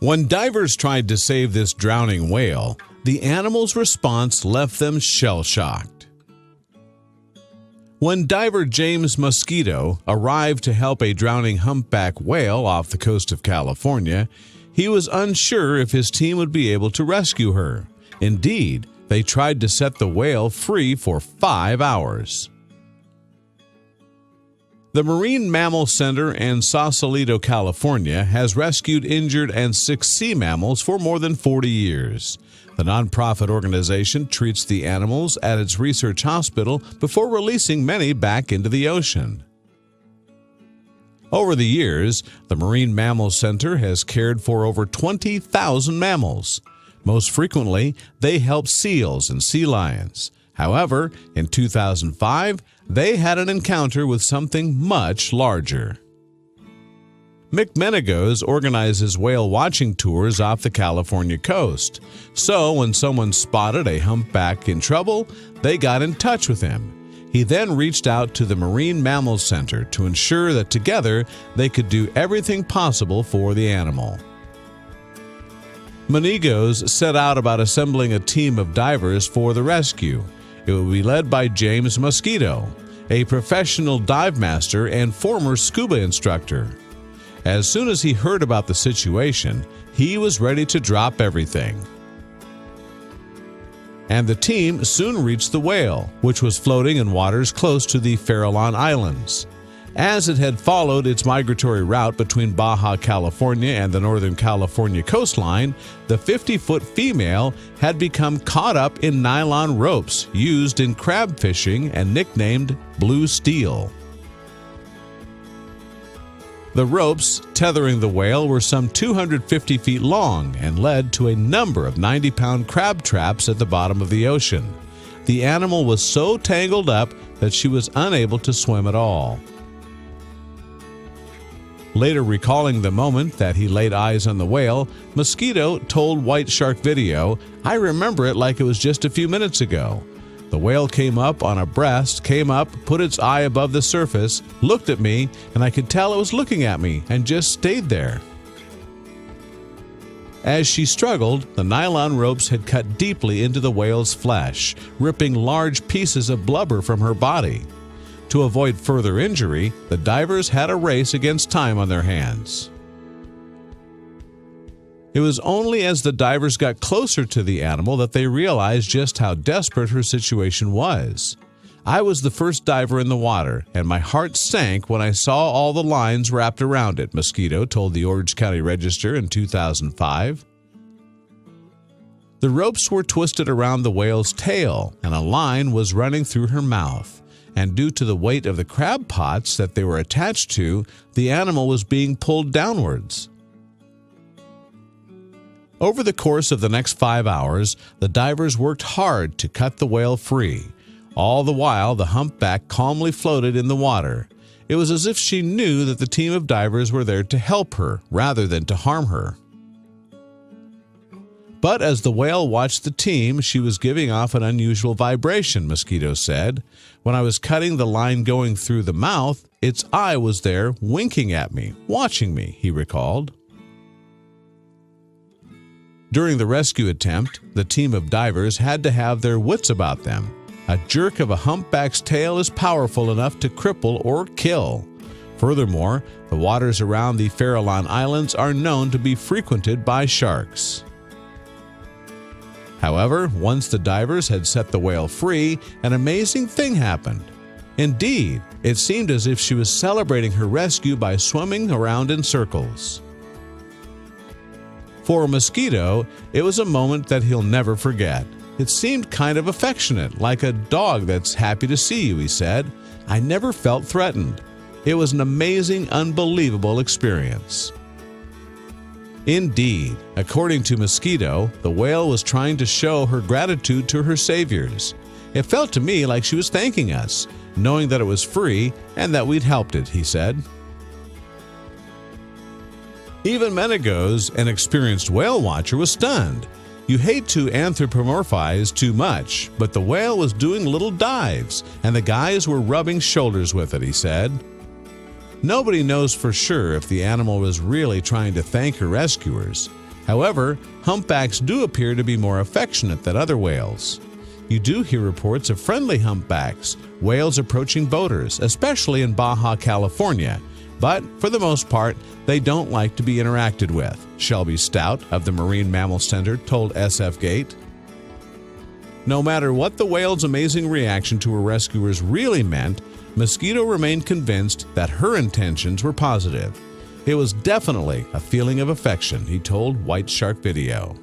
When divers tried to save this drowning whale, the animal's response left them shell-shocked. When diver James Mosquito arrived to help a drowning humpback whale off the coast of California, he was unsure if his team would be able to rescue her. Indeed, they tried to set the whale free for 5 hours. The Marine Mammal Center in Sausalito, California, has rescued injured and sick sea mammals for more than 40 years. The nonprofit organization treats the animals at its research hospital before releasing many back into the ocean. Over the years, the Marine Mammal Center has cared for over 20,000 mammals. Most frequently, they help seals and sea lions. However, in 2005, they had an encounter with something much larger. Mick Menegos organizes whale watching tours off the California coast. So when someone spotted a humpback in trouble, they got in touch with him. He then reached out to the Marine Mammal Center to ensure that together they could do everything possible for the animal. Menegos set out about assembling a team of divers for the rescue. It will be led by James Mosquito, a professional dive master and former scuba instructor. As soon as he heard about the situation, he was ready to drop everything. And the team soon reached the whale, which was floating in waters close to the Farallon Islands. As it had followed its migratory route between Baja California and the Northern California coastline, the 50-foot female had become caught up in nylon ropes used in crab fishing and nicknamed Blue Steel. The ropes tethering the whale were some 250 feet long and led to a number of 90-pound crab traps at the bottom of the ocean. The animal was so tangled up that she was unable to swim at all. Later recalling the moment that he laid eyes on the whale, Mosquito told White Shark Video, "I remember it like it was just a few minutes ago. The whale came up on a breast, came up, put its eye above the surface, looked at me, and I could tell it was looking at me and just stayed there." As she struggled, the nylon ropes had cut deeply into the whale's flesh, ripping large pieces of blubber from her body. To avoid further injury, the divers had a race against time on their hands. It was only as the divers got closer to the animal that they realized just how desperate her situation was. "I was the first diver in the water, and my heart sank when I saw all the lines wrapped around it," Mosquito told the Orange County Register in 2005. The ropes were twisted around the whale's tail, and a line was running through her mouth. And due to the weight of the crab pots that they were attached to, the animal was being pulled downwards. Over the course of the next 5 hours, the divers worked hard to cut the whale free. All the while, the humpback calmly floated in the water. It was as if she knew that the team of divers were there to help her rather than to harm her. But as the whale watched the team, she was giving off an unusual vibration, Mosquito said. "When I was cutting the line going through the mouth, its eye was there winking at me, watching me," he recalled. During the rescue attempt, the team of divers had to have their wits about them. A jerk of a humpback's tail is powerful enough to cripple or kill. Furthermore, the waters around the Farallon Islands are known to be frequented by sharks. However, once the divers had set the whale free, an amazing thing happened. Indeed, it seemed as if she was celebrating her rescue by swimming around in circles. For Mosquito, it was a moment that he'll never forget. It seemed kind of affectionate, like a dog that's happy to see you, he said. "I never felt threatened. It was an amazing, unbelievable experience." Indeed, according to Mosquito, the whale was trying to show her gratitude to her saviors. "It felt to me like she was thanking us, knowing that it was free and that we'd helped it," he said. Even Menegos, an experienced whale watcher, was stunned. "You hate to anthropomorphize too much, but the whale was doing little dives, and the guys were rubbing shoulders with it," he said. Nobody knows for sure if the animal was really trying to thank her rescuers. However, humpbacks do appear to be more affectionate than other whales. You do hear reports of friendly humpbacks, whales approaching boaters, especially in Baja California, but for the most part, they don't like to be interacted with, Shelby Stout of the Marine Mammal Center told SF Gate. No matter what the whale's amazing reaction to her rescuers really meant, Mosquito remained convinced that her intentions were positive. It was definitely a feeling of affection, he told White Shark Video.